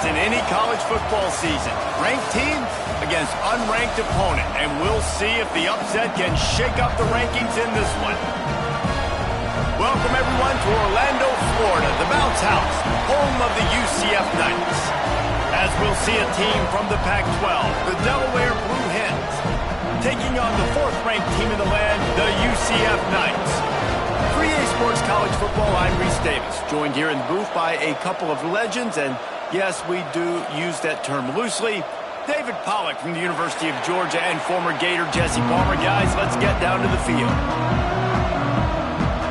in any college football season. Ranked team against unranked opponent, and we'll see if the upset can shake up the rankings in this one. Welcome, everyone, to Orlando, Florida, the Bounce House, home of the UCF Knights. As we'll see a team from the Pac-12, the Delaware Blue Hens, taking on the fourth-ranked team in the land, the UCF Knights. 3A Sports College Football, I'm Reese Davis, joined here in the booth by a couple of legends, and yes, we do use that term loosely. David Pollack from the University of Georgia and former Gator Jesse Palmer. Guys, let's get down to the field.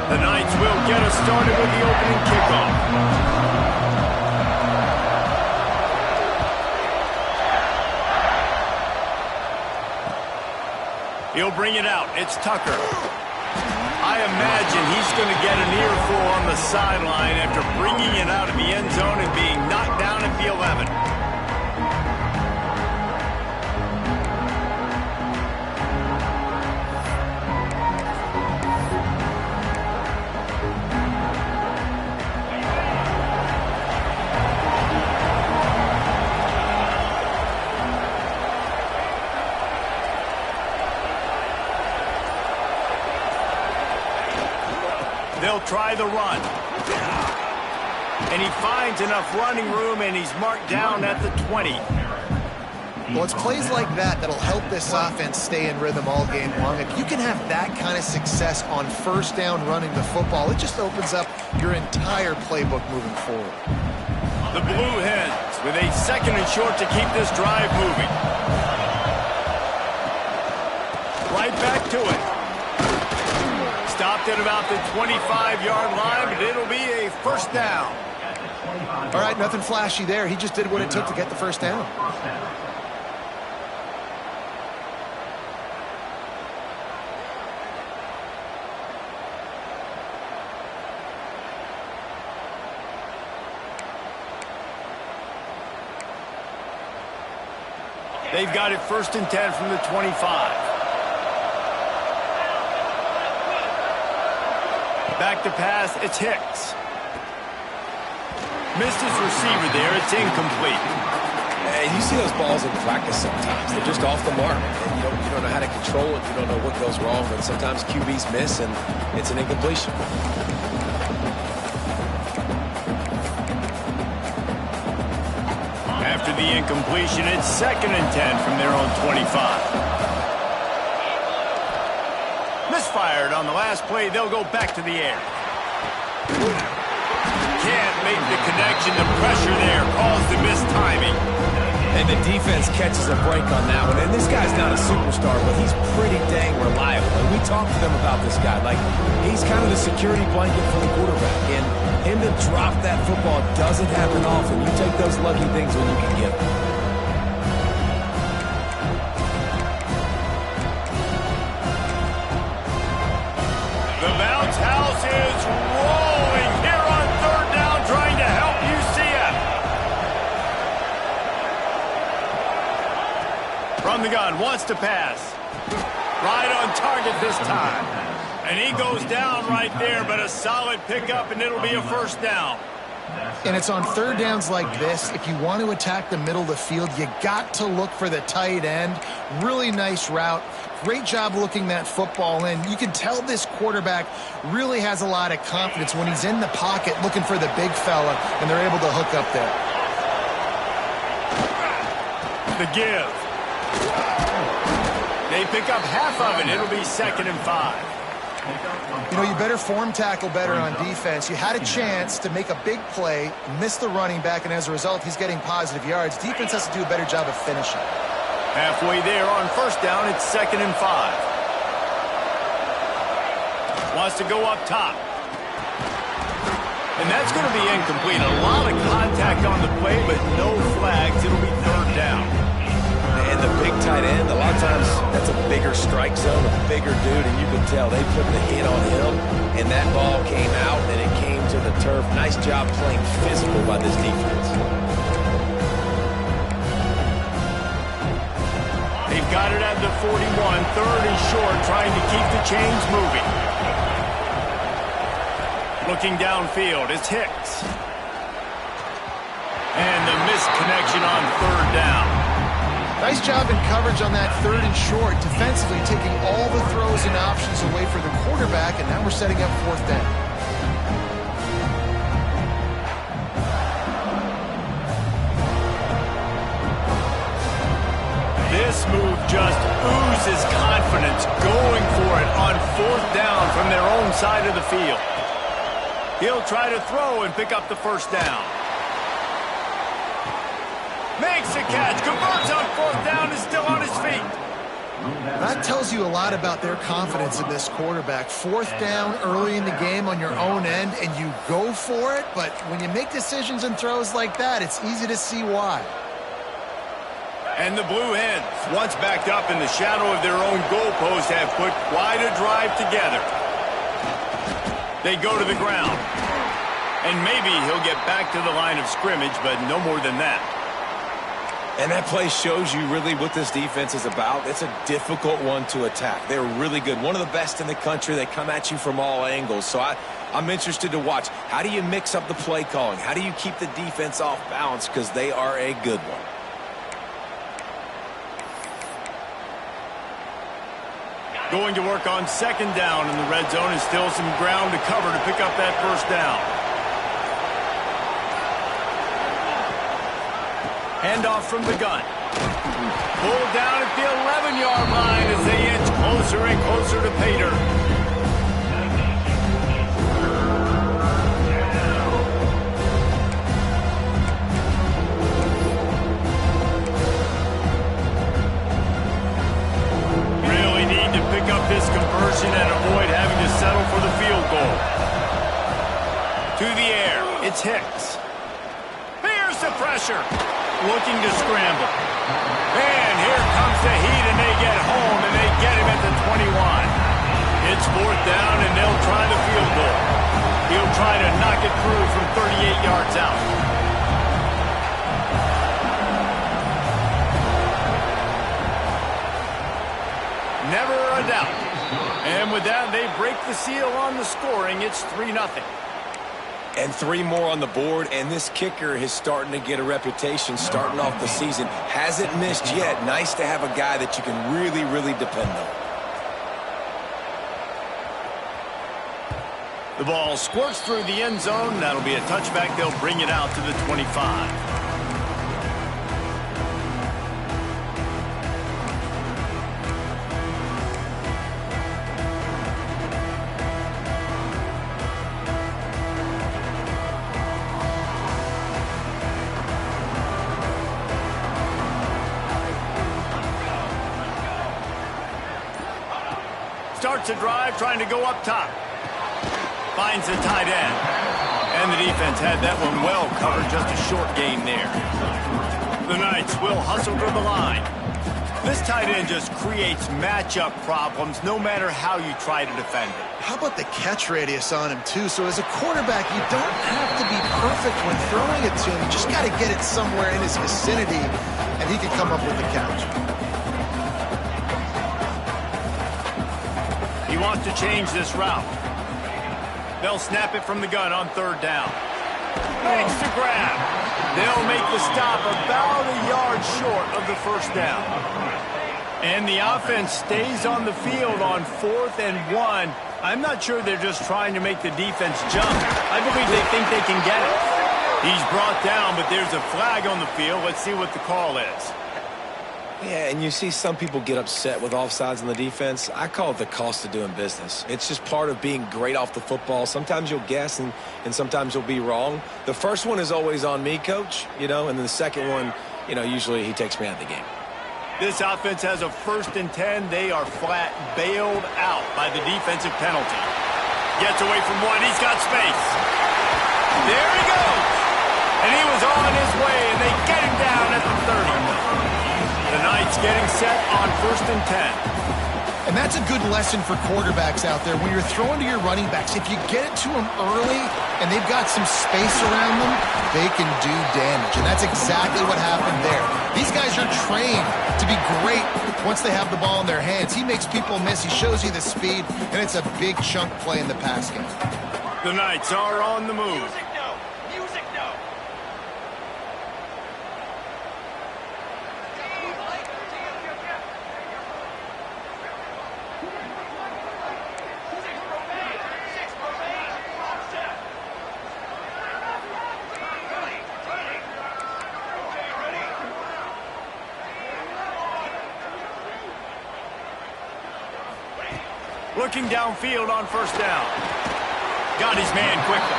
The Knights will get us started with the opening kickoff. He'll bring it out. It's Tucker. I imagine he's going to get an earful on the sideline after bringing it out of the end zone and being knocked down at the 11. They'll try the run. And he finds enough running room, and he's marked down at the 20. Well, it's plays like that that'll help this offense stay in rhythm all game long. If you can have that kind of success on first down running the football, it just opens up your entire playbook moving forward. The Blue Hens with a second and short to keep this drive moving. Right back to it. Stopped at about the 25-yard line, but it'll be a first down. All right, nothing flashy there. He just did what it took to get the first down. They've got it 1st and 10 from the 25. Back to pass, it's Hicks. Missed his receiver there, it's incomplete. And you see those balls in practice sometimes. They're just off the mark. And you don't know how to control it. You don't know what goes wrong, but sometimes QBs miss, and it's an incompletion. After the incompletion, it's 2nd and 10 from their own 25. Misfired on the last play. They'll go back to the air. Can't make the connection. The pressure there caused the missed timing. And the defense catches a break on that one. And this guy's not a superstar, but he's pretty dang reliable. And we talked to them about this guy. Like, he's kind of the security blanket for the quarterback. And him to drop that football doesn't happen often. You take those lucky things when you can get them. The Bounce House is rolling here on 3rd down, trying to help UCF. From the gun, wants to pass. Right on target this time. And he goes down right there, but a solid pickup, and it'll be a first down. And it's on 3rd downs like this. If you want to attack the middle of the field, you got to look for the tight end. Really nice route. Great job looking that football in. You can tell this quarterback really has a lot of confidence when he's in the pocket looking for the big fella, and they're able to hook up there. The give. They pick up half of it. It'll be 2nd and 5. You know, you better form tackle better on defense. You had a chance to make a big play, miss the running back, and as a result, he's getting positive yards. Defense has to do a better job of finishing. Halfway there on first down, it's 2nd and 5. Wants to go up top. And that's going to be incomplete. A lot of contact on the play, but no flags. It'll be 3rd down. And the big tight end, a lot of times that's a bigger strike zone, a bigger dude, and you can tell they put the hit on him, and that ball came out, and it came to the turf. Nice job playing physical by this defense. They've got it at the 41, 3rd and short, trying to keep the chains moving. Looking downfield, it's Hicks. And the missed connection on third down. Nice job in coverage on that third and short, defensively taking all the throws and options away for the quarterback, and now we're setting up fourth down. This move just oozes confidence, going for it on fourth down from their own side of the field. He'll try to throw and pick up the first down. Makes a catch, converts on fourth down, is still on his feet. That tells you a lot about their confidence in this quarterback. Fourth down early in the game on your own end, and you go for it, but when you make decisions and throws like that, it's easy to see why. And the Blue Hens, once backed up in the shadow of their own goalpost, have put quite a drive together. They go to the ground. And maybe he'll get back to the line of scrimmage, but no more than that. And that play shows you really what this defense is about. It's a difficult one to attack. They're really good. One of the best in the country. They come at you from all angles. So I'm interested to watch. How do you mix up the play calling? How do you keep the defense off balance? Because they are a good one. Going to work on second down in the red zone, and still some ground to cover to pick up that first down. Handoff from the gun. Pulled down at the 11-yard line as they inch closer and closer to pay dirt. Really need to pick up this conversion and avoid having to settle for the field goal. To the air, it's Hicks. Here's the pressure. Looking to scramble. And here comes the heat, and they get home, and they get him at the 21. It's fourth down, and they'll try the field goal. He'll try to knock it through from 38 yards out. Never a doubt. And with that, they break the seal on the scoring. It's 3-0. And 3 more on the board, and this kicker is starting to get a reputation starting off the season. Hasn't missed yet. Nice to have a guy that you can really, really depend on. The ball squirts through the end zone. That'll be a touchback. They'll bring it out to the 25. Starts a drive, trying to go up top. Finds the tight end. And the defense had that one well covered, just a short gain there. The Knights will hustle to the line. This tight end just creates matchup problems no matter how you try to defend it. How about the catch radius on him, too? So as a quarterback, you don't have to be perfect when throwing it to him. You just got to get it somewhere in his vicinity, and he can come up with the catch. He wants to change this route. They'll snap it from the gun on third down. Makes the grab. They'll make the stop about a yard short of the first down. And the offense stays on the field on 4th and 1. I'm not sure they're just trying to make the defense jump. I believe they think they can get it. He's brought down, but there's a flag on the field. Let's see what the call is. Yeah, and you see some people get upset with offsides on the defense. I call it the cost of doing business. It's just part of being great off the football. Sometimes you'll guess and sometimes you'll be wrong. The first one is always on me, Coach, and then the second one, usually he takes me out of the game. This offense has a 1st and 10. They are flat bailed out by the defensive penalty. Gets away from one. He's got space. There he goes. And he was on his way, and they get him down at the 30. The Knights getting set on 1st and 10. And that's a good lesson for quarterbacks out there. When you're throwing to your running backs, if you get it to them early and they've got some space around them, they can do damage. And that's exactly what happened there. These guys are trained to be great once they have the ball in their hands. He makes people miss. He shows you the speed, and it's a big chunk play in the pass game. The Knights are on the move. Looking downfield on first down. Got his man quickly.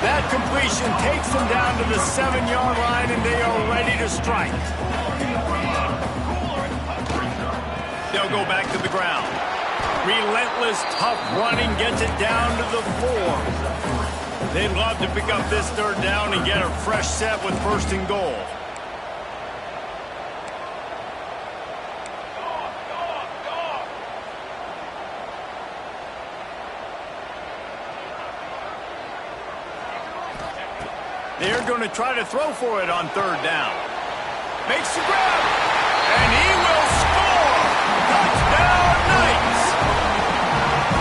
That completion takes them down to the 7-yard line, and they are ready to strike. They'll go back to the ground. Relentless, tough running gets it down to the 4. They'd love to pick up this third down and get a fresh set with first and goal. They're going to try to throw for it on third down. Makes the grab, and he will score! Touchdown, Knights!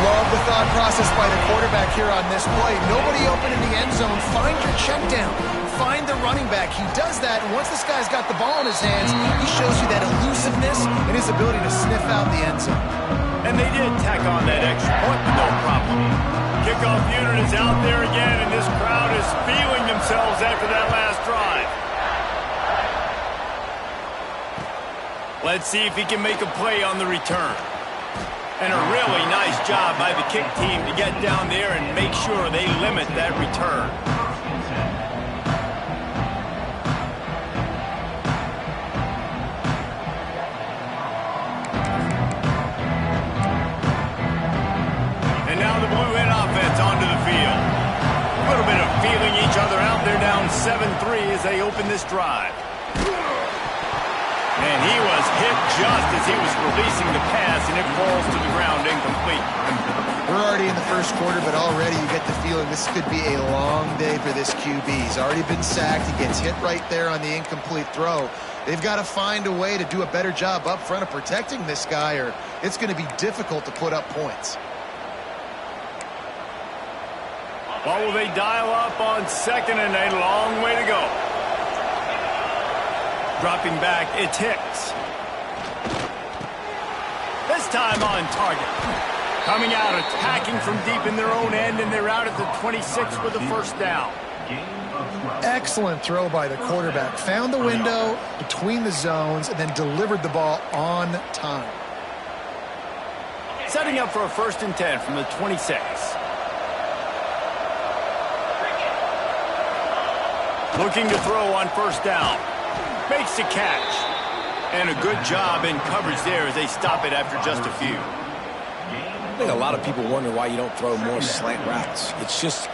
Love the thought process by the quarterback here on this play. Nobody open in the end zone. Find your check down. Find the running back. He does that, and once this guy's got the ball in his hands, he shows you that elusiveness and his ability to sniff out the end zone. And they did tack on that extra point with no problem. Kickoff unit is out there again, and this crowd is feeling themselves after that last drive. Let's see if he can make a play on the return. And a really nice job by the kick team to get down there and make sure they limit that return. And now the Blue Hen offense onto the field. A little bit of feeling each other out. They're down 7-3 as they open this drive. And he was hit just as he was releasing the pass, and it falls to the ground incomplete. We're already in the first quarter, but already you get the feeling this could be a long day for this QB. He's already been sacked. He gets hit right there on the incomplete throw. They've got to find a way to do a better job up front of protecting this guy, or it's going to be difficult to put up points. Well, will they dial up on second, and a long way to go. Dropping back, it's Hicks. This time on target. Coming out, attacking from deep in their own end, and they're out at the 26 with the first down. Excellent throw by the quarterback. Found the window between the zones and then delivered the ball on time. Setting up for a 1st and 10 from the 26. Looking to throw on first down. Makes the catch. And a good job in coverage there as they stop it after just a few. I think a lot of people wonder why you don't throw more slant routes. It's just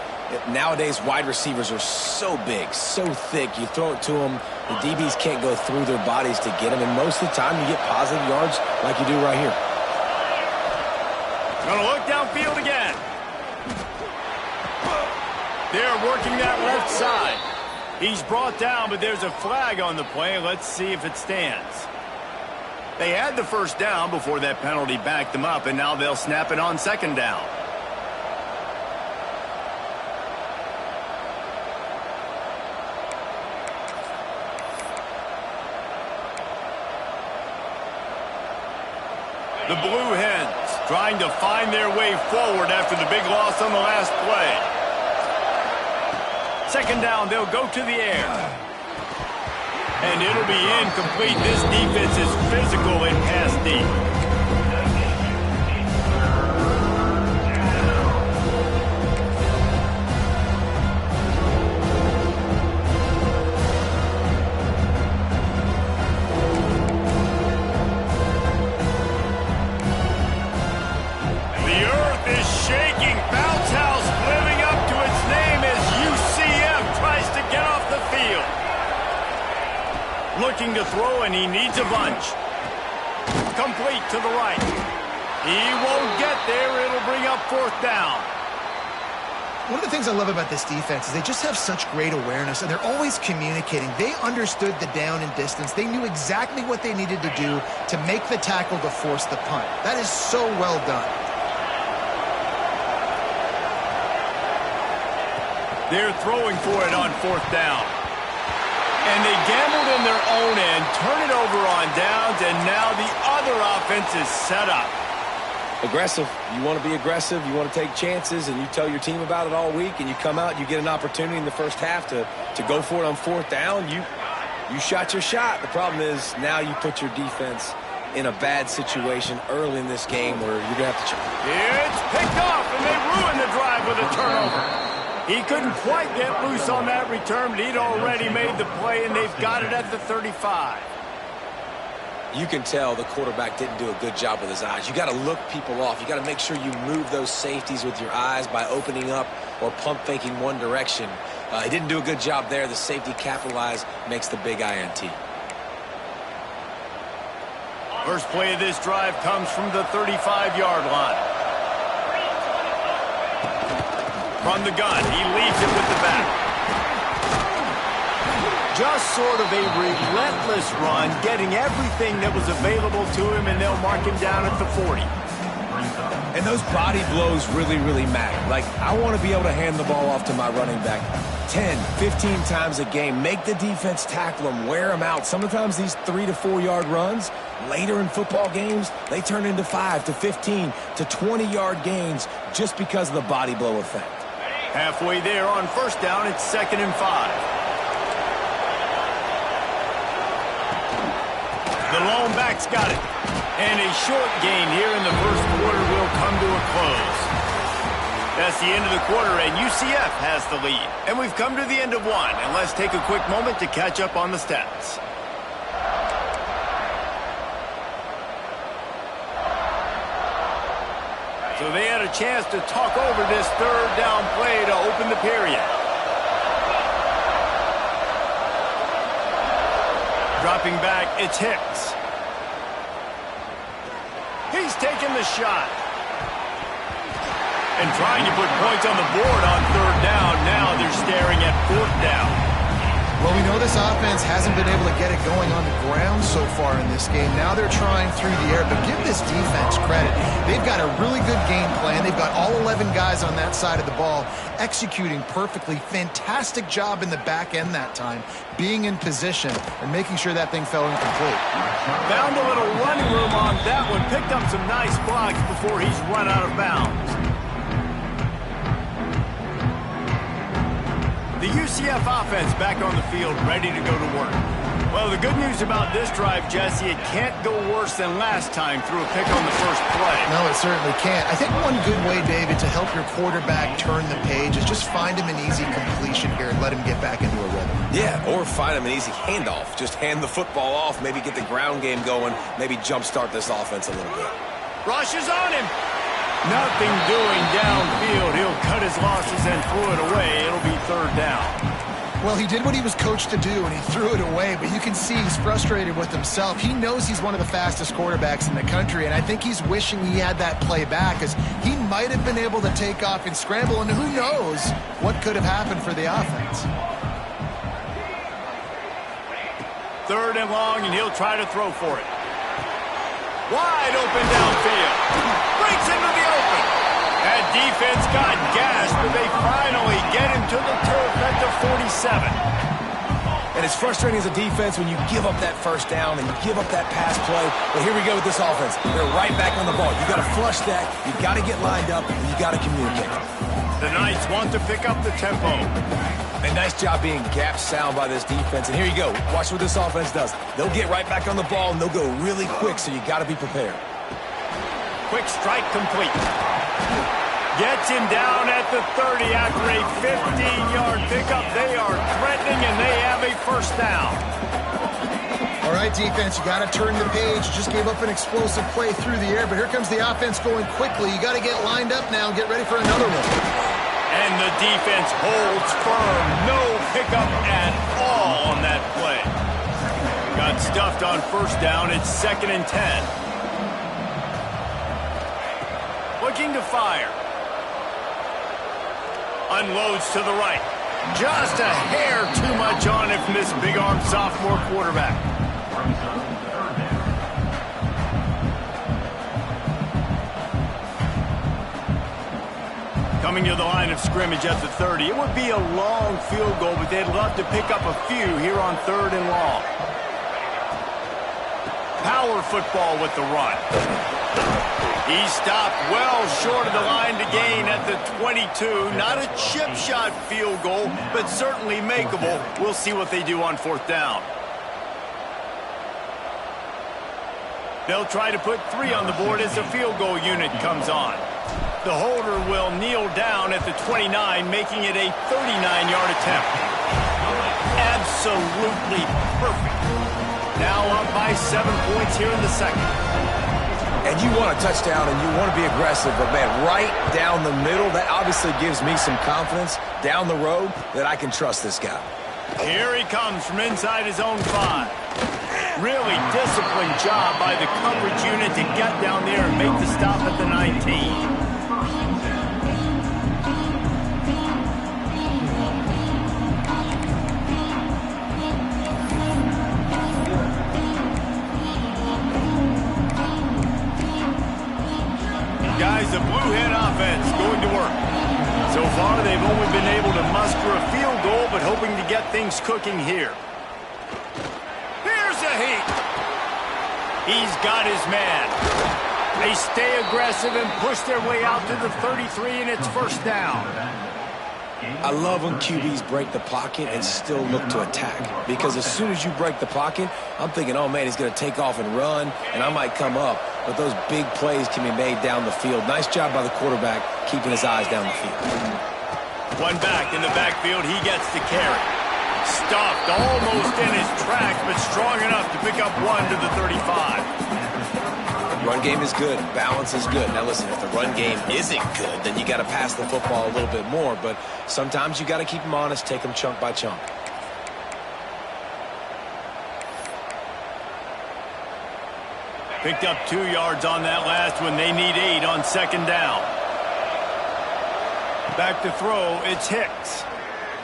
nowadays wide receivers are so big, so thick. You throw it to them, the DBs can't go through their bodies to get them, and most of the time you get positive yards like you do right here. Gonna look downfield again. They're working that left side. He's brought down, but there's a flag on the play. Let's see if it stands. They had the first down before that penalty backed them up, and now they'll snap it on second down. The Blue Hens trying to find their way forward after the big loss on the last play. Second down, they'll go to the air. And it'll be incomplete. This defense is physical and pass deep. The earth is shaking. Bounce house living up to its name as UCF tries to get off the field. Looking to throw, and he needs a bunch. Complete to the right. He won't get there. It'll bring up fourth down. One of the things I love about this defense is they just have such great awareness, and they're always communicating. They understood the down and distance. They knew exactly what they needed to do to make the tackle to force the punt. That is so well done. They're throwing for it on fourth down. And they gambled in their own end, turn it over on downs, and now the other offense is set up. Aggressive. You want to be aggressive. You want to take chances, and you tell your team about it all week, and you come out, you get an opportunity in the first half to go for it on fourth down. You shot your shot. The problem is now you put your defense in a bad situation early in this game where you're going to have to... It's picked off, and they ruin the drive with a turnover. He couldn't quite get loose on that return, but he'd already made the play, and they've got it at the 35. You can tell the quarterback didn't do a good job with his eyes. You got to look people off. You got to make sure you move those safeties with your eyes by opening up or pump faking one direction. He didn't do a good job there. The safety capitalized, makes the big INT. First play of this drive comes from the 35-yard line. From the gun, he leads it with the back. Just sort of a relentless run, getting everything that was available to him, and they'll mark him down at the 40. And those body blows really, really matter. Like, I want to be able to hand the ball off to my running back 10, 15 times a game. Make the defense tackle him, wear him out. Sometimes these 3 to 4 yard runs, later in football games, they turn into 5 to 15 to 20-yard gains just because of the body blow effect. Halfway there on first down, it's 2nd and 5. The lone back's got it. And a short gain here in the first quarter will come to a close. That's the end of the quarter, and UCF has the lead. And we've come to the end of one, and let's take a quick moment to catch up on the stats. So they had a chance to talk over this third down play to open the period. Dropping back, it's Hicks. He's taking the shot. And trying to put points on the board on third down. Now they're staring at fourth down. Well, we know this offense hasn't been able to get it going on the ground so far in this game. Now they're trying through the air, but give this defense credit. They've got a really good game plan. They've got all 11 guys on that side of the ball executing perfectly. Fantastic job in the back end that time, being in position and making sure that thing fell incomplete. Found a little running room on that one. Picked up some nice blocks before he's run out of bounds. The UCF offense back on the field, ready to go to work. Well, the good news about this drive, Jesse, it can't go worse than last time through a pick on the first play. No, it certainly can't. I think one good way, David, to help your quarterback turn the page is just find him an easy completion here and let him get back into a rhythm. Yeah, or find him an easy handoff. Just hand the football off, maybe get the ground game going, maybe jumpstart this offense a little bit. Rush is on him. Nothing doing downfield. He'll cut his losses and throw it away. It'll be third down. Well, he did what he was coached to do, and he threw it away, but you can see he's frustrated with himself. He knows he's one of the fastest quarterbacks in the country, and I think he's wishing he had that play back, as he might have been able to take off and scramble, and who knows what could have happened for the offense. Third and long, and he'll try to throw for it. Wide open downfield. Breaks into the open. That defense got gashed, but they finally get him to the turf at the 47. And it's frustrating as a defense when you give up that first down and you give up that pass play. But here we go with this offense. They're right back on the ball. You got to flush that. You got to get lined up. And you got to communicate. The Knights want to pick up the tempo. A nice job being gap sound by this defense. And here you go. Watch what this offense does. They'll get right back on the ball, and they'll go really quick, so you got to be prepared. Quick strike complete. Gets him down at the 30 after a 15-yard pickup. They are threatening, and they have a first down. All right, defense, you got to turn the page. You just gave up an explosive play through the air, but here comes the offense going quickly. You got to get lined up now and get ready for another one. And the defense holds firm. No pickup at all on that play. Got stuffed on first down. It's 2nd and 10. Looking to fire. Unloads to the right. Just a hair too much on it from this big-armed sophomore quarterback. Coming to the line of scrimmage at the 30. It would be a long field goal, but they'd love to pick up a few here on third and long. Power football with the run. He stopped well short of the line to gain at the 22. Not a chip shot field goal, but certainly makeable. We'll see what they do on fourth down. They'll try to put 3 on the board as the field goal unit comes on. The holder will kneel down at the 29, making it a 39-yard attempt. Absolutely perfect. Now up by 7 points here in the second. And you want a touchdown and you want to be aggressive, but, man, right down the middle, that obviously gives me some confidence down the road that I can trust this guy. Here he comes from inside his own 5. Really disciplined job by the coverage unit to get down there and make the stop at the 19. Guys, the Blue Hen offense going to work. So far, they've only been able to muster a field goal, but hoping to get things cooking here. Here's a heat. He's got his man. They stay aggressive and push their way out to the 33, and it's first down. I love when QBs break the pocket and still look to attack. Because as soon as you break the pocket, I'm thinking, oh, man, he's going to take off and run, and I might come up. But those big plays can be made down the field. Nice job by the quarterback keeping his eyes down the field. One back in the backfield. He gets the carry. Stuffed almost in his tracks, but strong enough to pick up 1 to the 35. Run game is good. Balance is good. Now, listen, if the run game isn't good, then you got to pass the football a little bit more. But sometimes you got to keep them honest, take them chunk by chunk. Picked up 2 yards on that last one. They need 8 on second down. Back to throw. It's Hicks.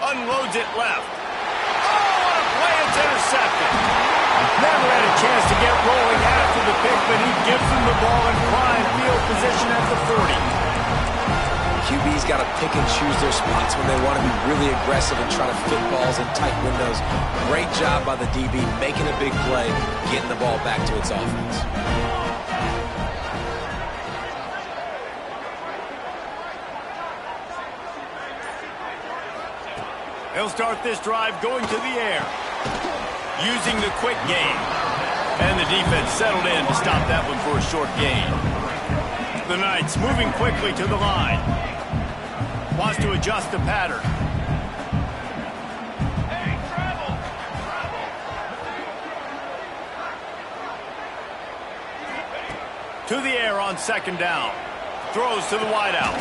Unloads it left. Oh, what a play. It's intercepted. Never had a chance to get rolling after the pick, but he gives them the ball in prime field position at the 40. QB's got to pick and choose their spots when they want to be really aggressive and try to fit balls in tight windows. Great job by the DB making a big play, getting the ball back to its offense. He'll start this drive going to the air, using the quick game. And the defense settled in to stop that one for a short gain. The Knights moving quickly to the line. Wants to adjust the pattern. To the air on second down. Throws to the wideout.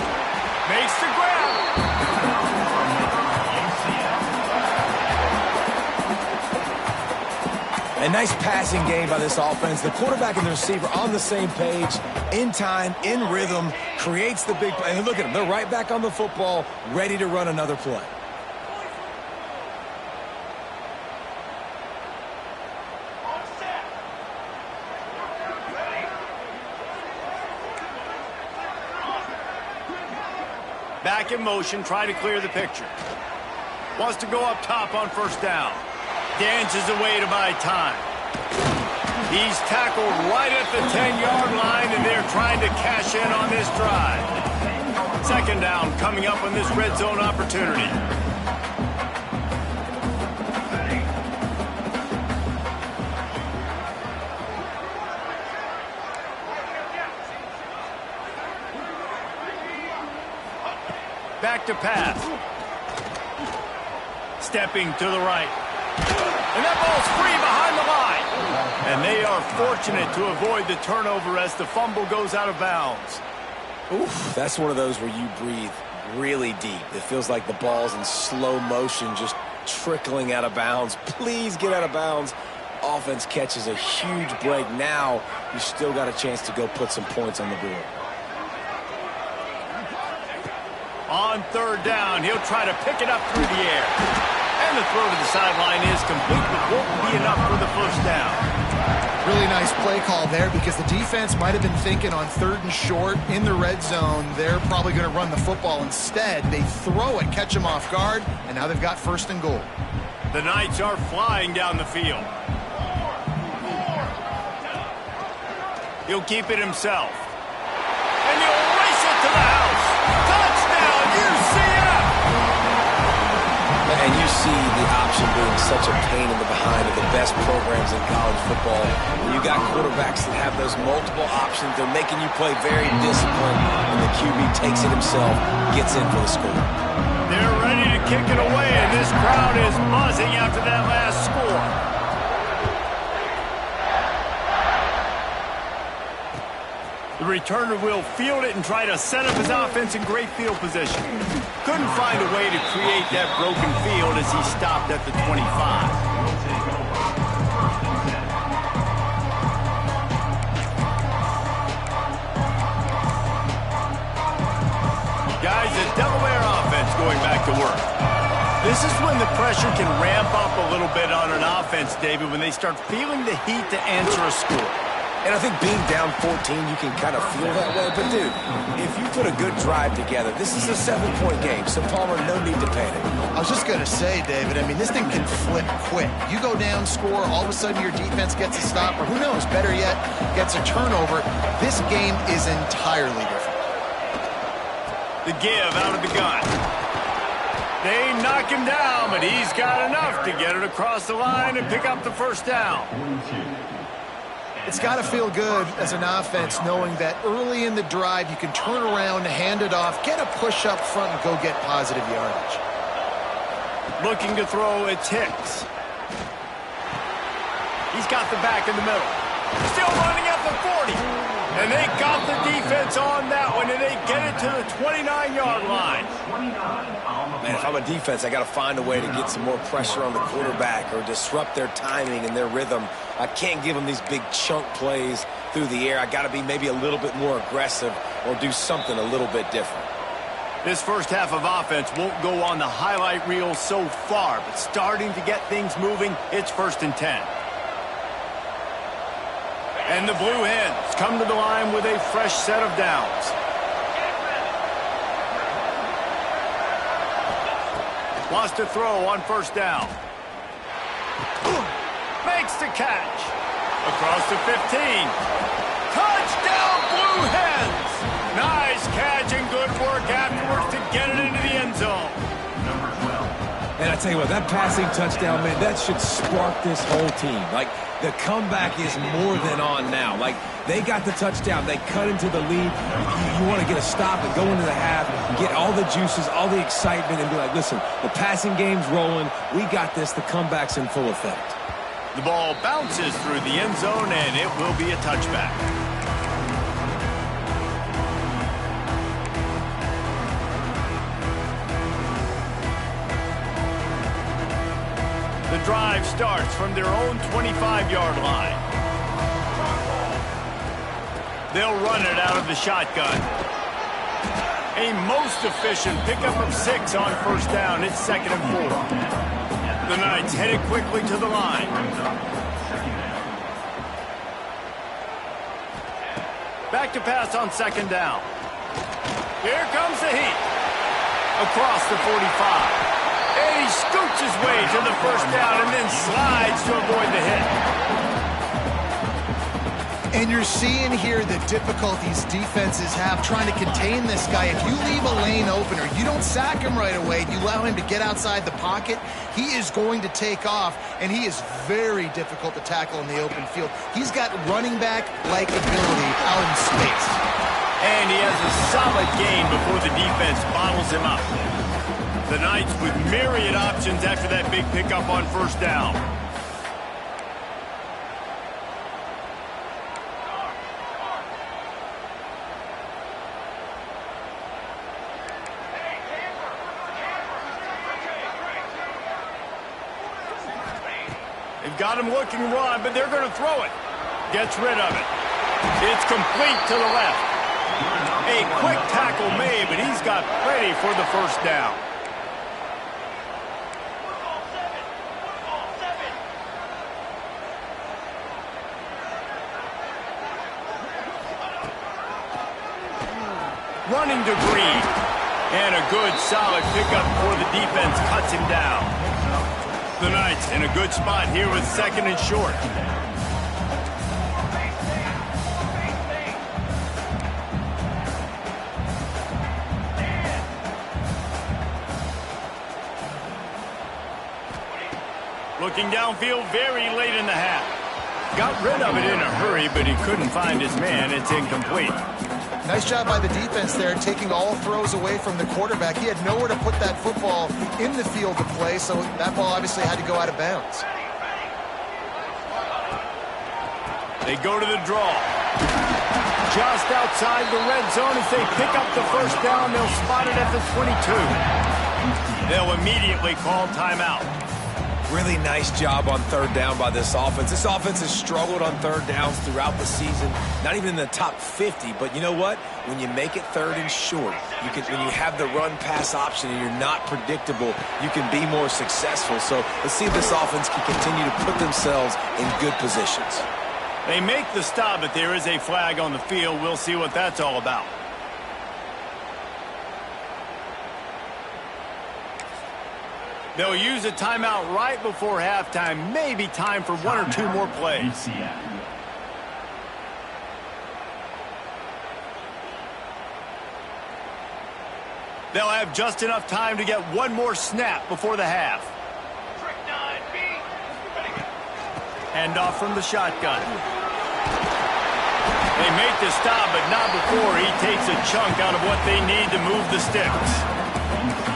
Makes the grab. A nice passing game by this offense. The quarterback and the receiver on the same page, in time, in rhythm, creates the big play. And look at them. They're right back on the football, ready to run another play. Back in motion, try to clear the picture. Wants to go up top on first down. Dances away to buy time. He's tackled right at the 10-yard line, and they're trying to cash in on this drive. Second down coming up on this red zone opportunity. Back to pass. Stepping to the right. And that ball's free behind the line. And they are fortunate to avoid the turnover as the fumble goes out of bounds. Oof, that's one of those where you breathe really deep. It feels like the ball's in slow motion, just trickling out of bounds. Please get out of bounds. Offense catches a huge break. Now you still got a chance to go put some points on the board. On third down, he'll try to pick it up through the air. And the throw to the sideline is complete, but won't be enough for the first down. Really nice play call there because the defense might have been thinking on third and short in the red zone. They're probably going to run the football instead. They throw it, catch them off guard, and now they've got first and goal. The Knights are flying down the field. He'll keep it himself. And he'll race it to the house. Touchdown, UCF! And you see the option being such a pain in the behind of the best programs in college football. When you got quarterbacks that have those multiple options, they're making you play very disciplined, and the QB takes it himself, gets in for the score. They're ready to kick it away, and this crowd is buzzing after that last score. The returner will field it and try to set up his offense in great field position. Couldn't find a way to create that broken field as he stopped at the 25. Guys, the Delaware offense going back to work. This is when the pressure can ramp up a little bit on an offense, David, when they start feeling the heat to answer a score. And I think being down 14, you can kind of feel that way. But, dude, if you put a good drive together, this is a 7-point game. So, Palmer, no need to panic. I was just going to say, David, I mean, this thing can flip quick. You go down, score, all of a sudden your defense gets a stop, or who knows, better yet, gets a turnover. This game is entirely different. The give out of the gun. They knock him down, but he's got enough to get it across the line and pick up the first down. It's got to feel good as an offense knowing that early in the drive you can turn around, hand it off, get a push up front, and go get positive yardage. Looking to throw, it's Hicks. He's got the back in the middle. Still running at the 40. And they got the defense on that one, and they get it to the 29-yard line. Man, if I'm a defense, I got to find a way to get some more pressure on the quarterback or disrupt their timing and their rhythm. I can't give them these big chunk plays through the air. I got to be maybe a little bit more aggressive or do something a little bit different. This first half of offense won't go on the highlight reel so far, but starting to get things moving, it's 1st and 10. And the Blue Hens come to the line with a fresh set of downs. Wants to throw on 1st down. Makes the catch. Across the 15. Touchdown, Blue Hens! Nice catch and good work afterwards to get it into the end zone. And I tell you what, that passing touchdown, man, that should spark this whole team. Like, the comeback is more than on now. Like, they got the touchdown. They cut into the lead. You want to get a stop and go into the half, get all the juices, all the excitement, and be like, listen, the passing game's rolling. We got this. The comeback's in full effect. The ball bounces through the end zone, and it will be a touchback. The drive starts from their own 25-yard line. They'll run it out of the shotgun. A most efficient pickup of 6 on 1st down. It's 2nd and 4. The Knights headed quickly to the line. Back to pass on 2nd down. Here comes the heat. Across the 45. And he scoots his way to the 1st down and then slides to avoid the hit. And you're seeing here the difficulties defenses have trying to contain this guy. If you leave a lane open or you don't sack him right away, you allow him to get outside the pocket, he is going to take off, and he is very difficult to tackle in the open field. He's got running back-like ability out in space. And he has a solid gain before the defense bottles him up. The Knights with myriad options after that big pickup on 1st down. They've got him looking run, but they're going to throw it. Gets rid of it. It's complete to the left. A quick tackle made, but he's got plenty for the 1st down. Running to Green. And a good, solid pickup before the defense cuts him down. The Knights in a good spot here with 2nd and short. Looking downfield very late in the half. Got rid of it in a hurry, but he couldn't find his man. It's incomplete. Nice job by the defense there, taking all throws away from the quarterback. He had nowhere to put that football in the field to play, so that ball obviously had to go out of bounds. They go to the draw. Just outside the red zone as they pick up the first down. They'll spot it at the 22. They'll immediately call timeout. Really nice job on third down by this offense. This offense has struggled on third downs throughout the season. Not even in the top 50, but you know what? When you make it third and short, when you have the run-pass option and you're not predictable, you can be more successful. So let's see if this offense can continue to put themselves in good positions. They make the stop, but there is a flag on the field. We'll see what that's all about. They'll use a timeout right before halftime. Maybe time for one or two more plays. They'll have just enough time to get one more snap before the half. Hand off from the shotgun. They make the stop, but not before he takes a chunk out of what they need to move the sticks.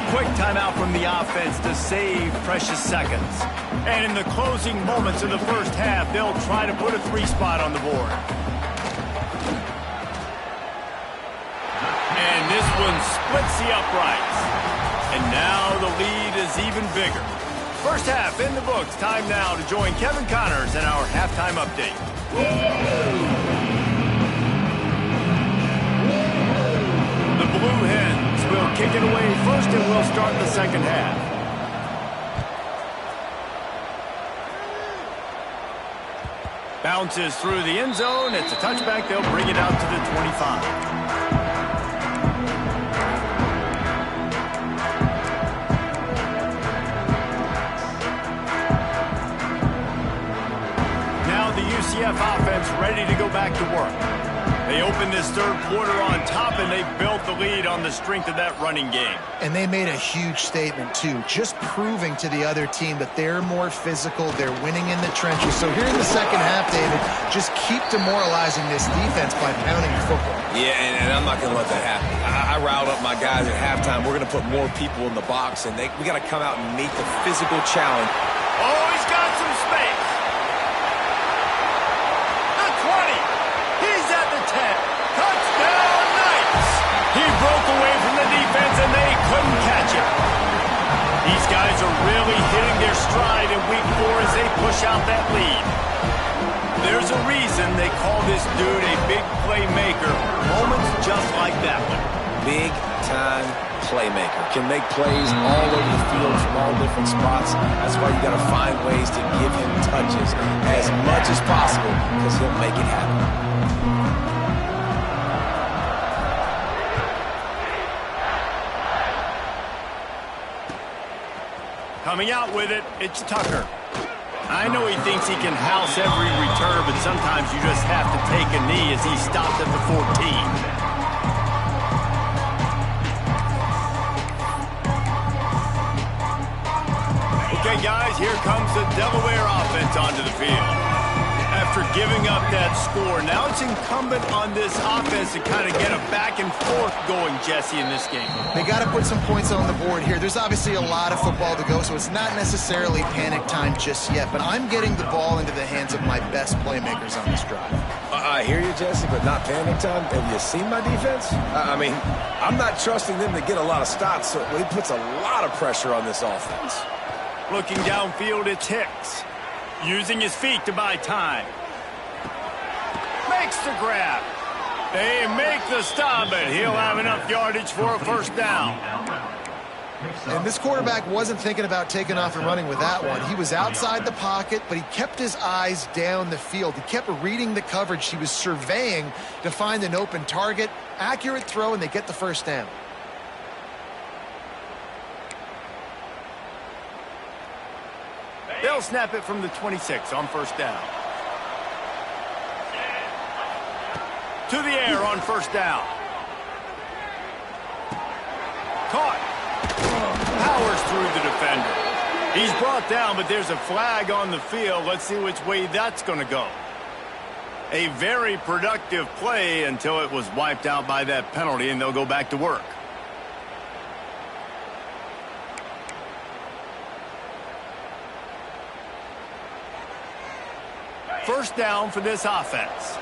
Quick timeout from the offense to save precious seconds. And in the closing moments of the first half, they'll try to put a 3 spot on the board. And this one splits the uprights. And now the lead is even bigger. First half in the books. Time now to join Kevin Connors in our halftime update. The Blue Hens will kick it away first, and we'll start the second half. Bounces through the end zone. It's a touchback. They'll bring it out to the 25. UCF offense ready to go back to work. They opened this third quarter on top, and they built the lead on the strength of that running game. And they made a huge statement, too, just proving to the other team that they're more physical, they're winning in the trenches. So here in the second half, David, just keep demoralizing this defense by pounding the football. Yeah, and I'm not going to let that happen. I riled up my guys at halftime. We're going to put more people in the box, and we got to come out and meet the physical challenge. Oh, he's got some space. 10. Touchdown, Knights! He broke away from the defense, and they couldn't catch him. These guys are really hitting their stride in week 4 as they push out that lead. There's a reason they call this dude a big playmaker. Moments just like that one. Big-time playmaker. Can make plays all over the field from all different spots. That's why you got to find ways to give him touches as much as possible, because he'll make it happen. Coming out with it, it's Tucker. I know he thinks he can house every return, but sometimes you just have to take a knee as he stopped at the 14. Okay, guys, here comes the Delaware offense onto the field. After giving up that score, now it's incumbent on this offense to kind of get a back and forth going, Jesse, in this game. They got to put some points on the board here. There's obviously a lot of football to go, so it's not necessarily panic time just yet, but I'm getting the ball into the hands of my best playmakers on this drive. I hear you, Jesse, but not panic time. Have you seen my defense? I mean, I'm not trusting them to get a lot of stops, so it puts a lot of pressure on this offense. Looking downfield, it's Hicks. Using his feet to buy time. Makes the grab. They make the stop, but he'll have enough yardage for a first down. And this quarterback wasn't thinking about taking off and running with that one. He was outside the pocket, but he kept his eyes down the field. He kept reading the coverage. He was surveying to find an open target. Accurate throw, and they get the first down. They'll snap it from the 26 on first down. To the air on first down. Caught. Powers through the defender. He's brought down, but there's a flag on the field. Let's see which way that's going to go. A very productive play until it was wiped out by that penalty, and they'll go back to work. First down for this offense.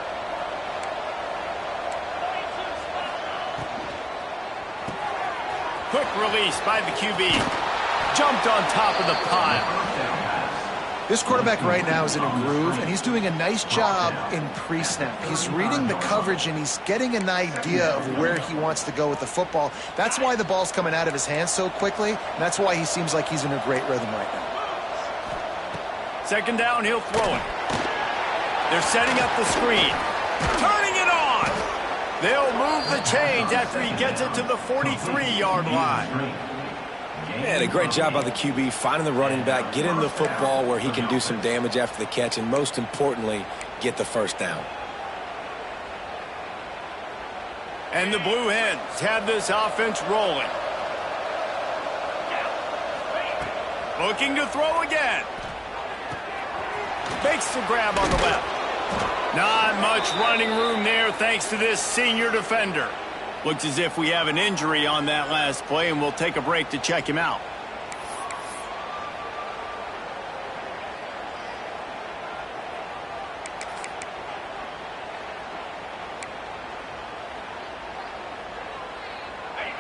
Quick release by the QB. Jumped on top of the pile. This quarterback right now is in a groove, and he's doing a nice job in pre-snap. He's reading the coverage, and he's getting an idea of where he wants to go with the football. That's why the ball's coming out of his hands so quickly, and that's why he seems like he's in a great rhythm right now. Second down, he'll throw it. They're setting up the screen. Turning it on! They'll move the chains after he gets it to the 43-yard line. Man, a great job by the QB finding the running back, getting the football where he can do some damage after the catch, and most importantly, get the first down. And the Blue Hens have this offense rolling. Looking to throw again. Makes the grab on the left. Not much running room there thanks to this senior defender. Looks as if we have an injury on that last play, and we'll take a break to check him out.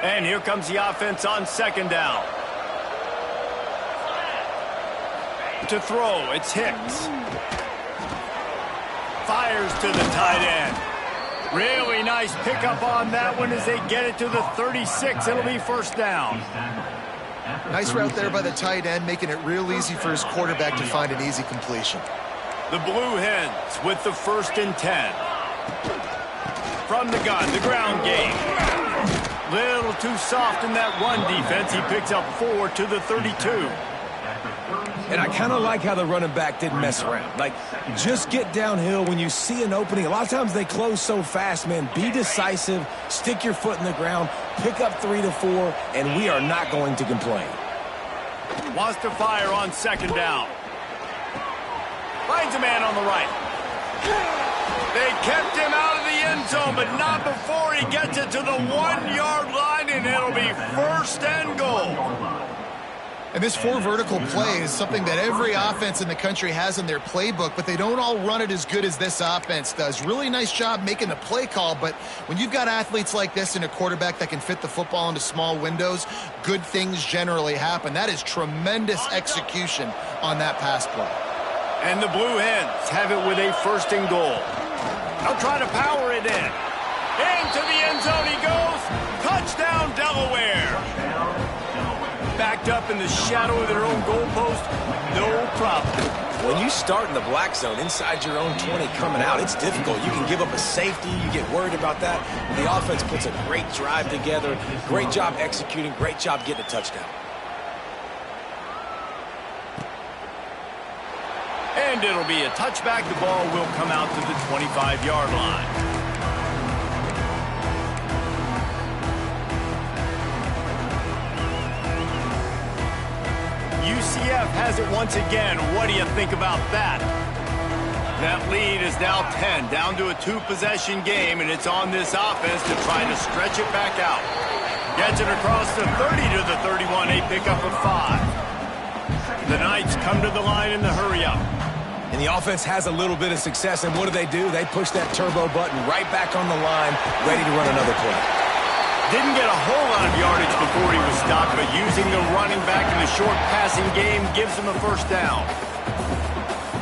And here comes the offense on second down. To throw, it's Hicks. Fires to the tight end. Really nice pickup on that one as they get it to the 36. It'll be first down. Nice route there by the tight end, making it real easy for his quarterback to find an easy completion. The Blue Hens with the 1st and 10. From the gun, the ground game. Little too soft in that run defense. He picks up 4 to the 32. And I kind of like how the running back didn't mess around. Like, just get downhill when you see an opening. A lot of times they close so fast, man. Be decisive, stick your foot in the ground, pick up 3 to 4, and we are not going to complain. Wants to fire on second down. Finds a man on the right. They kept him out of the end zone, but not before he gets it to the 1-yard line, and it'll be first and goal. And this 4 vertical play is something that every offense in the country has in their playbook, but they don't all run it as good as this offense does. Really nice job making the play call, but when you've got athletes like this and a quarterback that can fit the football into small windows, good things generally happen. That is tremendous execution on that pass play. And the Blue Hens have it with a 1st and goal. They'll try to power it in. Into the end zone he goes. Touchdown, Delaware. Backed up in the shadow of their own goalpost, no problem. When you start in the black zone inside your own 20 coming out, it's difficult. You can give up a safety. You get worried about that. The offense puts a great drive together. Great job executing. Great job getting a touchdown. And it'll be a touchback. The ball will come out to the 25-yard line. UCF has it once again. What do you think about that? That lead is now 10, down to a 2-possession game, and it's on this offense to try to stretch it back out. Gets it across the 30 to the 31, a pickup of 5. The Knights come to the line in the hurry-up. And the offense has a little bit of success, and what do? They push that turbo button right back on the line, ready to run another play. Didn't get a whole lot of yardage before he was stopped, but using the running back in the short passing game gives him a first down.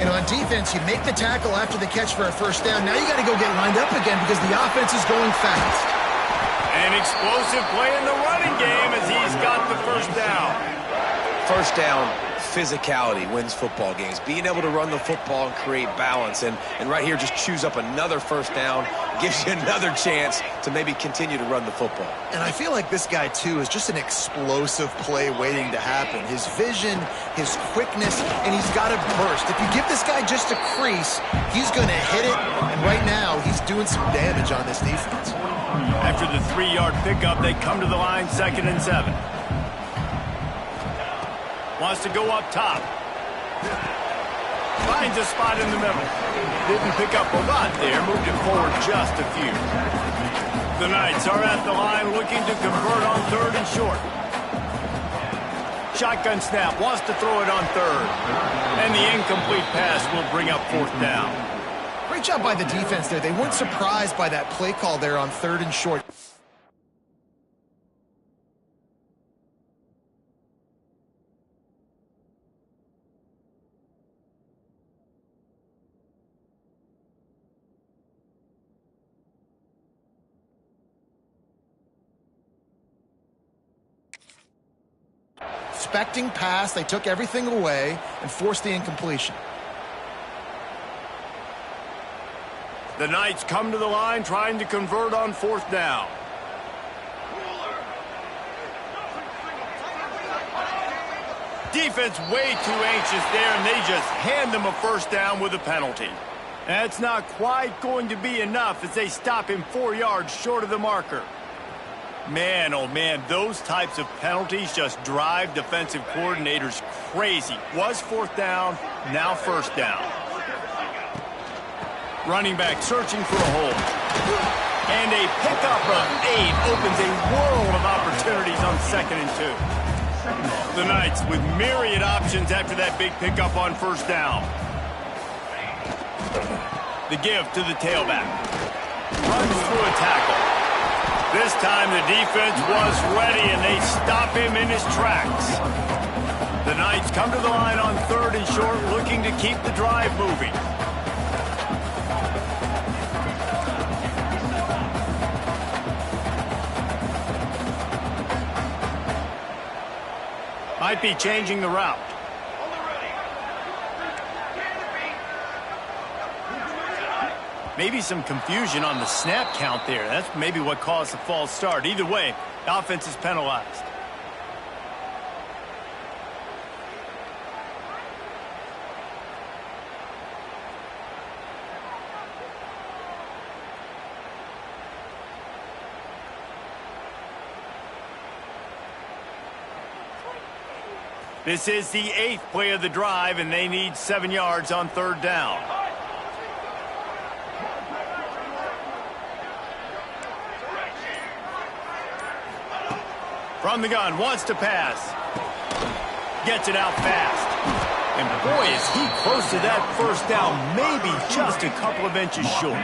And on defense, you make the tackle after the catch for a first down. Now you got to go get lined up again because the offense is going fast. An explosive play in the running game as he's got the first down. First down, physicality wins football games. Being able to run the football and create balance. And right here, just choose up another first down, gives you another chance to maybe continue to run the football. And I feel like this guy, too, is just an explosive play waiting to happen. His vision, his quickness, and he's got to burst. If you give this guy just a crease, he's going to hit it. And right now, he's doing some damage on this defense. After the 3-yard pickup, they come to the line 2nd and 7. Wants to go up top. Finds a spot in the middle. Didn't pick up a lot there. Moved it forward just a few. The Knights are at the line looking to convert on 3rd and short. Shotgun snap. Wants to throw it on 3rd. And the incomplete pass will bring up 4th down. Great job by the defense there. They weren't surprised by that play call there on 3rd and short. Expecting pass, they took everything away and forced the incompletion. The Knights come to the line trying to convert on 4th down. Defense way too anxious there, and they just hand them a 1st down with a penalty. That's not quite going to be enough as they stop him 4 yards short of the marker. Man, oh man, those types of penalties just drive defensive coordinators crazy. Was 4th down, now 1st down. Running back searching for a hole. And a pickup of 8 opens a world of opportunities on 2nd and 2. The Knights with myriad options after that big pickup on 1st down. The give to the tailback. Runs through a tackle. This time the defense was ready, and they stop him in his tracks. The Knights come to the line on 3rd and short, looking to keep the drive moving. Might be changing the route. Maybe some confusion on the snap count there. That's maybe what caused the false start. Either way, the offense is penalized. This is the 8th play of the drive, and they need 7 yards on 3rd down. From the gun, wants to pass. Gets it out fast. And boy, is he close to that 1st down, maybe just a couple of inches short.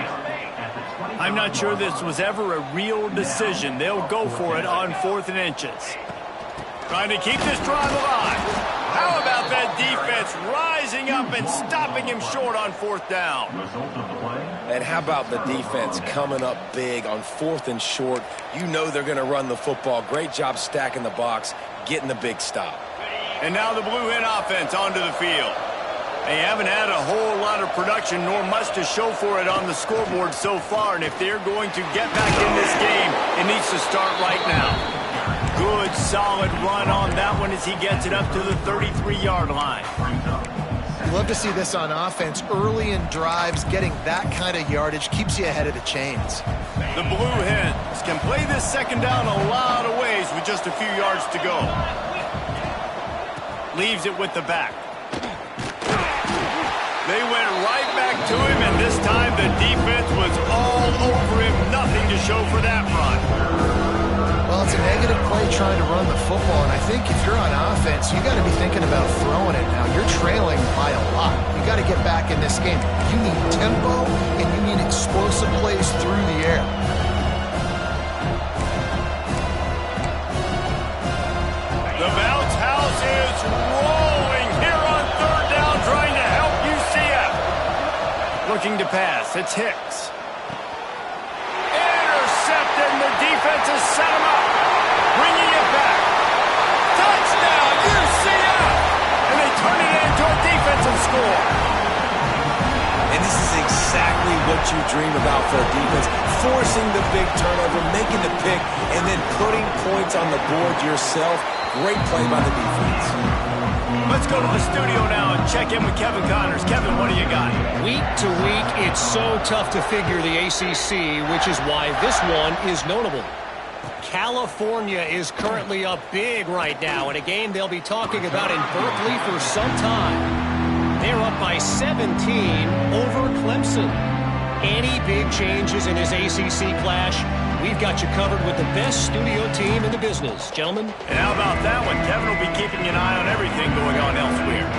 I'm not sure this was ever a real decision. They'll go for it on 4th and inches. Trying to keep this drive alive. How about that defense rising up and stopping him short on 4th down? And how about the defense coming up big on 4th and short? You know they're going to run the football. Great job stacking the box, getting the big stop. And now the Blue Hen offense onto the field. They haven't had a whole lot of production nor much to show for it on the scoreboard so far. And if they're going to get back in this game, it needs to start right now. Good, solid run on that one as he gets it up to the 33-yard line. You love to see this on offense. Early in drives, getting that kind of yardage keeps you ahead of the chains. The Blue Hens can play this 2nd down a lot of ways with just a few yards to go. Leaves it with the back. They went right back to him, and this time the defense was all over him. Nothing to show for that run. Well, it's a negative play trying to run the football, and I think if you're on offense, you got to be thinking about throwing it now. You're trailing by a lot. You got to get back in this game. You need tempo, and you need explosive plays through the air. The bounce house is rolling here on 3rd down, trying to help UCF. Looking to pass, it's Hicks. Intercepted, and the defense has set him up. Bringing it back. Touchdown, UCF! And they turn it into a defensive score. And this is exactly what you dream about for a defense. Forcing the big turnover, making the pick, and then putting points on the board yourself. Great play by the defense. Let's go to the studio now and check in with Kevin Connors. Kevin, what do you got? Week to week, it's so tough to figure the ACC, which is why this one is notable. California is currently up big right now in a game they'll be talking about in Berkeley for some time. They're up by 17 over Clemson. Any big changes in this ACC clash, we've got you covered with the best studio team in the business. Gentlemen. And how about that one? Kevin will be keeping an eye on everything going on elsewhere.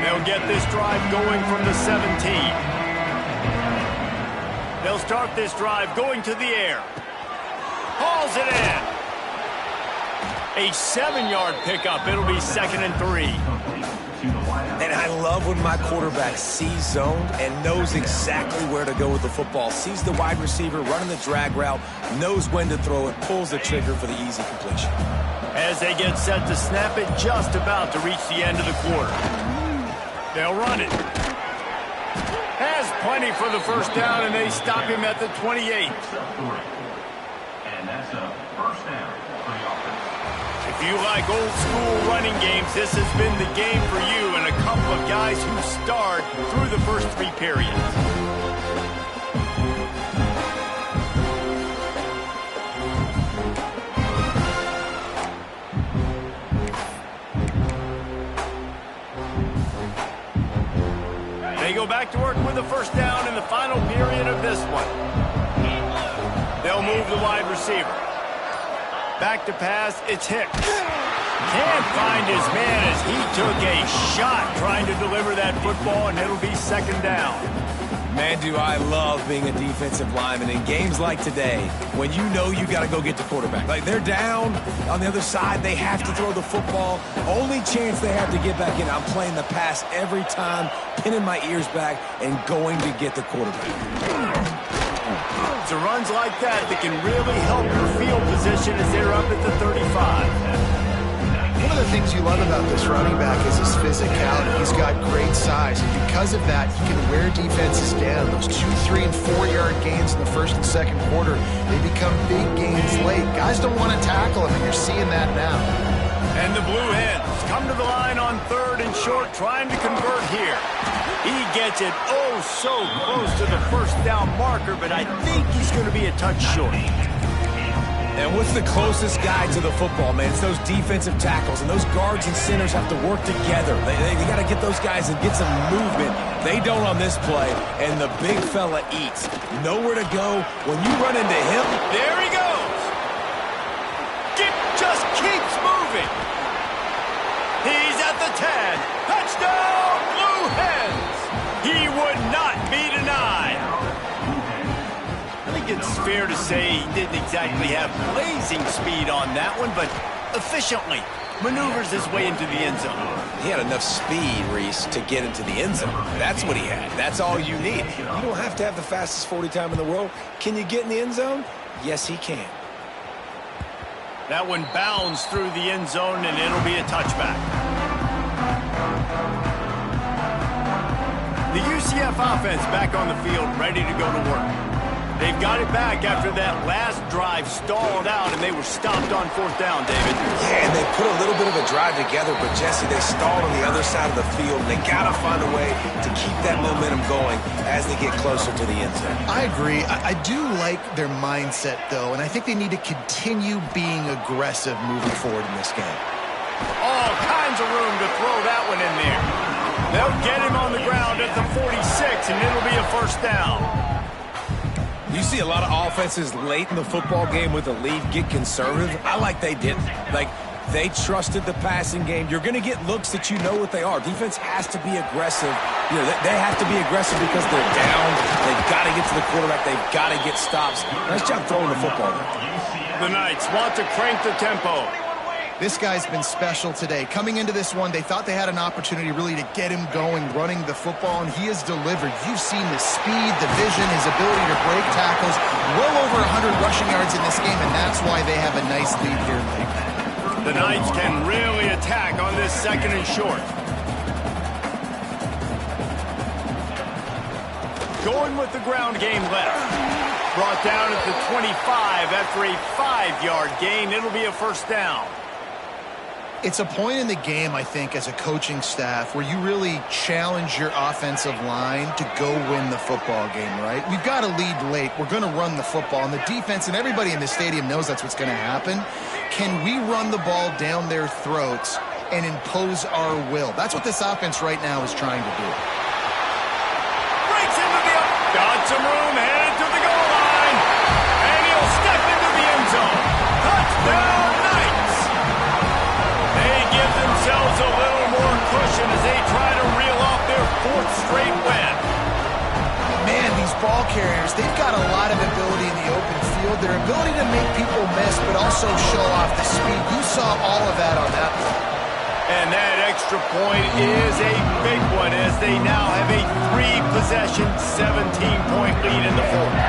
They'll get this drive going from the 17. They'll start this drive going to the air. Hauls it in. A 7-yard pickup. It'll be 2nd and 3. And I love when my quarterback sees zoned and knows exactly where to go with the football. Sees the wide receiver running the drag route, knows when to throw it, pulls the trigger for the easy completion. As they get set to snap it, just about to reach the end of the quarter. They'll run it. Has plenty for the first down, and they stop him at the 28. And that's a first down for the offense. If you like old school running games, this has been the game for you and a couple of guys who starred through the first 3 periods. They go back to work with the first down in the final period of this one. They'll move the wide receiver. Back to pass, it's Hicks. Can't find his man as he took a shot trying to deliver that football, and it'll be 2nd down. Man, do I love being a defensive lineman in games like today when you know you got to go get the quarterback. Like, they're down on the other side. They have to throw the football. Only chance they have to get back in. I'm playing the pass every time, pinning my ears back and going to get the quarterback. It's runs like that can really help your field position as they're up at the 35. One of the things you love about this running back is his physicality. He's got great size, and because of that, he can wear defenses down. Those 2-, 3-, and 4-yard gains in the first and second quarter, they become big gains late. Guys don't want to tackle him, and you're seeing that now. And the Blue Hens come to the line on 3rd and short, trying to convert here. He gets it oh so close to the first down marker, but I think he's going to be a touch short. And what's the closest guy to the football, man? It's those defensive tackles, and those guards and centers have to work together. They got to get those guys and get some movement. They don't on this play, and the big fella eats. Nowhere to go. When you run into him, there he goes. Just keeps moving. He's at the 10. Touchdown, Blue Hens. He would not be denied. I think it's fair to say he didn't exactly have blazing speed on that one, but efficiently maneuvers his way into the end zone. He had enough speed, Reese, to get into the end zone. That's what he had. That's all you need. You don't have to have the fastest 40 time in the world. Can you get in the end zone? Yes, he can. That one bounds through the end zone, and it'll be a touchback. The UCF offense back on the field, ready to go to work. They've got it back after that last drive stalled out, and they were stopped on 4th down, David. Yeah, and they put a little bit of a drive together, but, Jesse, they stalled on the other side of the field, and they got to find a way to keep that momentum going as they get closer to the end zone. I agree. I do like their mindset, though, and I think they need to continue being aggressive moving forward in this game. All kinds of room to throw that one in there. They'll get him on the ground at the 46, and it'll be a first down. You see a lot of offenses late in the football game with a lead get conservative. I like they didn't. Like, they trusted the passing game. You're going to get looks that you know what they are. Defense has to be aggressive. You know, they have to be aggressive because they're down. They've got to get to the quarterback. They've got to get stops. Nice job throwing the football. The Knights want to crank the tempo. This guy's been special today. Coming into this one, they thought they had an opportunity really to get him going, running the football, and he has delivered. You've seen the speed, the vision, his ability to break tackles. Well over 100 rushing yards in this game, and that's why they have a nice lead here late. The Knights can really attack on this 2nd and short. Going with the ground game left. Brought down at the 25 after a 5-yard gain. It'll be a first down. It's a point in the game, I think, as a coaching staff where you really challenge your offensive line to go win the football game, right? We've got to lead late. We're going to run the football. And the defense and everybody in the stadium knows that's what's going to happen. Can we run the ball down their throats and impose our will? That's what this offense right now is trying to do. Breaks into the got some room, headed to the goal line. And he'll step into the end zone. Touchdown, Knights! They give themselves a little more cushion as they try to reel off their 4th straight win. Man, these ball carriers, they've got a lot of ability in the open field. Their ability to make people miss, but also show off the speed. You saw all of that on that play. And that extra point is a big one as they now have a 3-possession, 17-point lead in the 4th.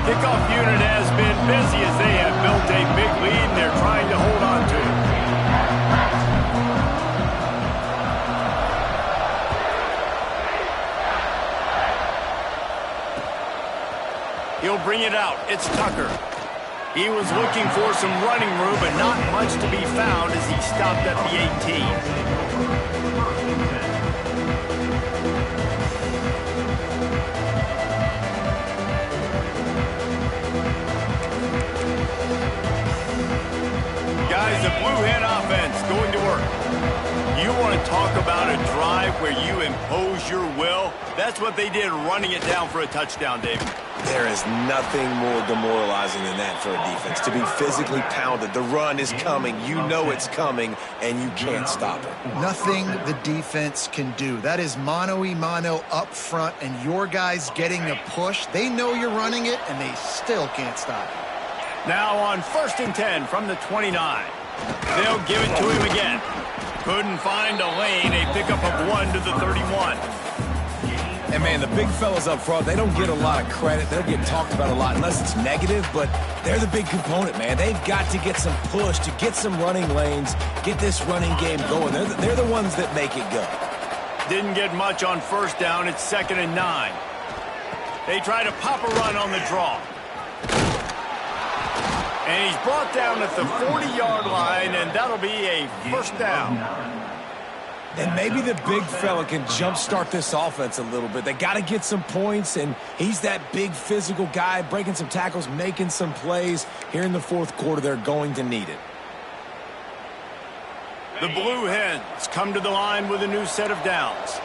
Kickoff unit has been busy as they have built a big lead and they're trying to hold on to it. He'll bring it out. It's Tucker. He was looking for some running room, but not much to be found as he stopped at the 18. Guys, the Blue Hen offense going to work. You want to talk about a drive where you impose your will? That's what they did, running it down for a touchdown, David. There is nothing more demoralizing than that for a defense. To be physically pounded. The run is coming. You know it's coming, and you can't stop it. Nothing the defense can do. That is mano-a-mano up front, and your guys getting a push. They know you're running it, and they still can't stop it. Now on 1st and 10 from the 29. They'll give it to him again. Couldn't find a lane. A pickup of 1 to the 31. And, man, the big fellas up front, they don't get a lot of credit. They'll get talked about a lot unless it's negative, but they're the big component, man. They've got to get some push, to get some running lanes, get this running game going. They're the ones that make it go. Didn't get much on 1st down. It's 2nd and 9. They try to pop a run on the draw. And he's brought down at the 40-yard line, and that'll be a 1st down. And maybe the big fella can jumpstart this offense a little bit. They got to get some points, and he's that big physical guy, breaking some tackles, making some plays. Here in the 4th quarter, they're going to need it. The Blue Hens come to the line with a new set of downs.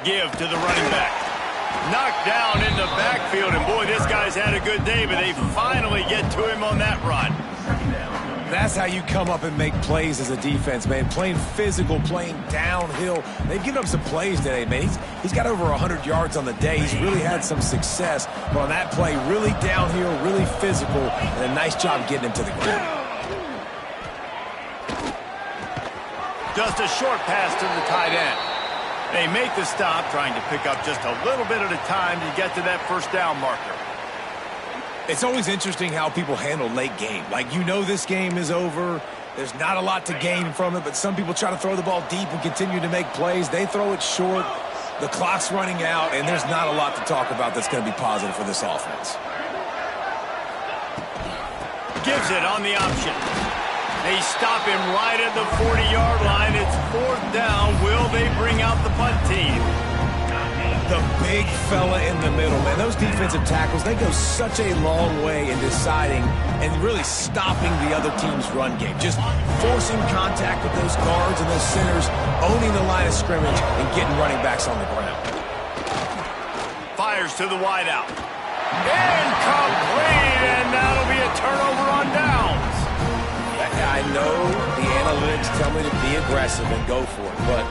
Give to the running back. Knocked down in the backfield, and boy, this guy's had a good day, but they finally get to him on that run. That's how you come up and make plays as a defense, man. Playing physical, playing downhill. They've given up some plays today, man. He's got over 100 yards on the day. He's really had some success. But on that play, really downhill, really physical, and a nice job getting him to the ground. Just a short pass to the tight end. They make the stop, trying to pick up just a little bit at a time to get to that 1st down marker. It's always interesting how people handle late game. Like, you know this game is over. There's not a lot to gain from it, but some people try to throw the ball deep and continue to make plays. They throw it short. The clock's running out, and there's not a lot to talk about that's going to be positive for this offense. Gives it on the option. They stop him right at the 40-yard line. It's 4th down. Will they bring out the punt team? The big fella in the middle, man. Those defensive tackles, they go such a long way in deciding and really stopping the other team's run game. Just forcing contact with those guards and those centers, owning the line of scrimmage, and getting running backs on the ground. Fires to the wideout. Incomplete, and that'll be a turnover on downs. I know the analytics tell me to be aggressive and go for it, but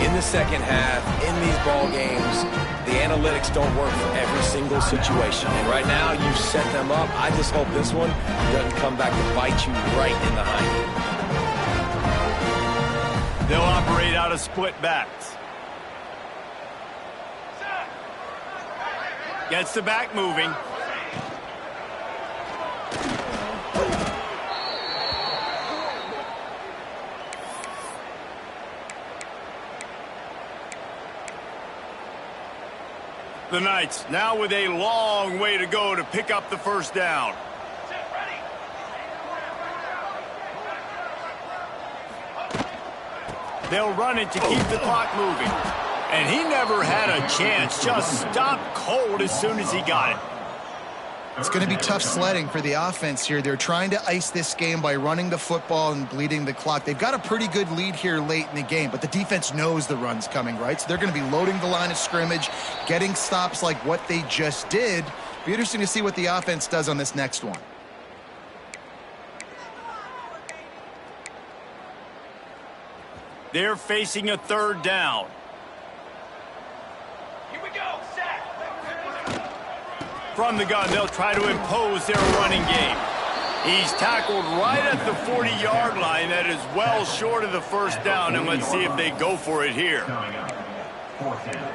in the second half, in these ball games, the analytics don't work for every single situation. And right now, you've set them up. I just hope this one doesn't come back to bite you right in the hind end. They'll operate out of split backs. Gets the back moving. The Knights now with a long way to go to pick up the 1st down. They'll run it to keep the clock moving. And he never had a chance. Just stopped cold as soon as he got it. It's going to be tough sledding for the offense here. They're trying to ice this game by running the football and bleeding the clock. They've got a pretty good lead here late in the game, but the defense knows the run's coming, right? So they're going to be loading the line of scrimmage, getting stops like what they just did. Be interesting to see what the offense does on this next one. They're facing a third down. From the gun, they'll try to impose their running game. He's tackled right at the 40-yard line. That is well short of the first down, and let's see if they go for it here. Coming up, 4th down.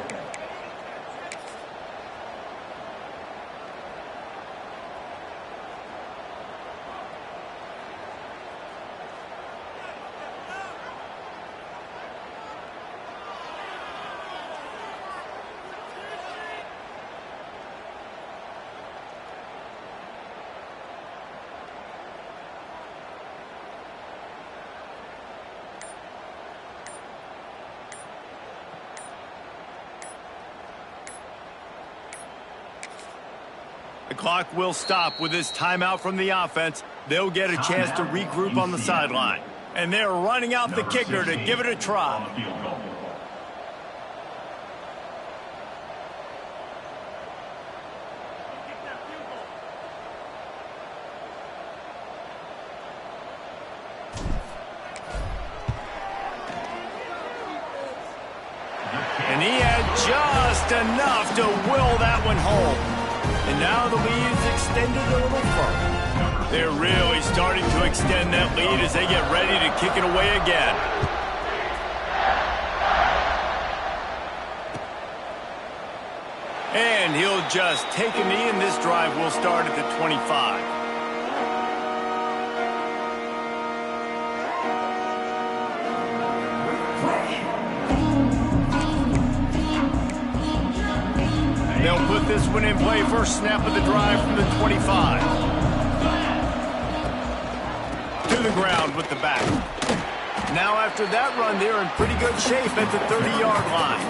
The clock will stop with this timeout from the offense. They'll get a chance to regroup on the sideline. And they're running out the kicker to give it a try. And he had just enough to will that one home. And now the lead is extended a little further. They're really starting to extend that lead as they get ready to kick it away again. And he'll just take a knee, and this drive will start at the 25. They'll put this one in play. First snap of the drive from the 25. To the ground with the back. Now after that run, they're in pretty good shape at the 30-yard line.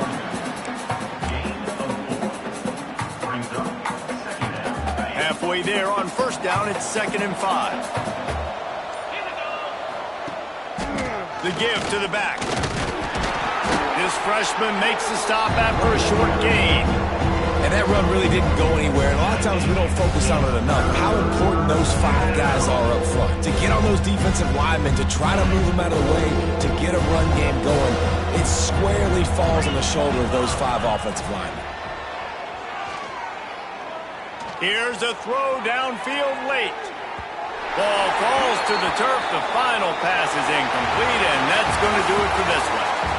Halfway there on first down, it's 2nd and 5. The give to the back. This freshman makes the stop after a short gain. And that run really didn't go anywhere. And a lot of times we don't focus on it enough. How important those 5 guys are up front. To get on those defensive linemen, to try to move them out of the way, to get a run game going, it squarely falls on the shoulder of those 5 offensive linemen. Here's a throw downfield late. Ball falls to the turf. The final pass is incomplete, and that's going to do it for this one.